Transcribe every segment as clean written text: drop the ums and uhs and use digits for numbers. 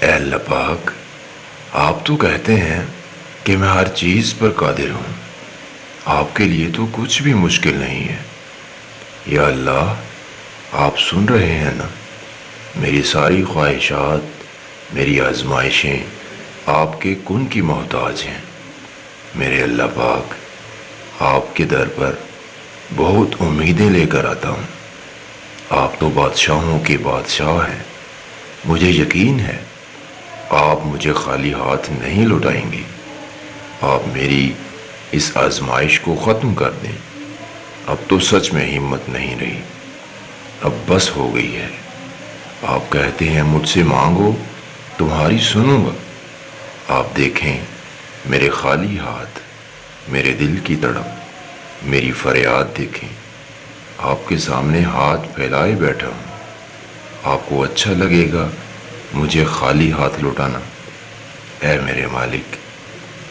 اے اللہ پاک، آپ تو کہتے ہیں کہ میں ہر چیز پر قادر ہوں۔ آپ کے لیے تو کچھ بھی مشکل نہیں ہے۔ یا اللہ، آپ سن رہے ہیں نا؟ میری ساری خواہشات، میری آزمائشیں آپ کے کن کی محتاج ہیں۔ میرے اللہ پاک، آپ کے در پر بہت امیدیں لے کر آتا ہوں۔ آپ تو بادشاہوں کے بادشاہ ہیں۔ مجھے یقین ہے آپ مجھے خالی ہاتھ نہیں لوٹائیں گے۔ آپ میری اس آزمائش کو ختم کر دیں۔ اب تو سچ میں ہمت نہیں رہی، اب بس ہو گئی ہے۔ آپ کہتے ہیں مجھ سے مانگو، تمہاری سنوں گا۔ آپ دیکھیں میرے خالی ہاتھ، میرے دل کی تڑپ، میری فریاد دیکھیں۔ آپ کے سامنے ہاتھ پھیلائے بیٹھا ہوں۔ آپ کو اچھا لگے گا مجھے خالی ہاتھ لوٹانا؟ اے میرے مالک،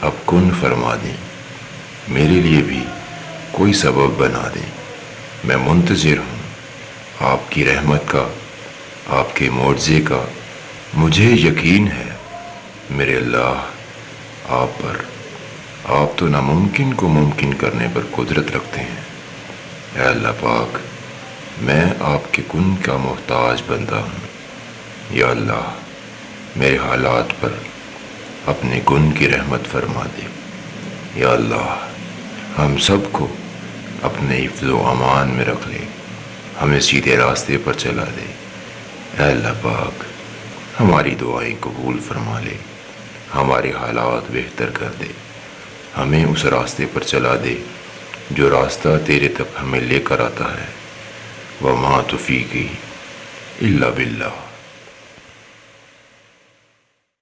اب کن فرما دیں، میرے لیے بھی کوئی سبب بنا دیں۔ میں منتظر ہوں آپ کی رحمت کا، آپ کے معجزے کا۔ مجھے یقین ہے میرے اللہ آپ پر۔ آپ تو ناممکن کو ممکن کرنے پر قدرت رکھتے ہیں۔ اے اللہ پاک، میں آپ کے کن کا محتاج بندہ ہوں۔ یا اللہ، میرے حالات پر اپنے کن کی رحمت فرما دے۔ یا اللہ، ہم سب کو اپنے حفظ و امان میں رکھ لے، ہمیں سیدھے راستے پر چلا دے۔ اے اللہ پاک، ہماری دعائیں قبول فرما لے، ہمارے حالات بہتر کر دے، ہمیں اس راستے پر چلا دے جو راستہ تیرے تک ہمیں لے کر آتا ہے۔ وما توفیقی الا باللہ۔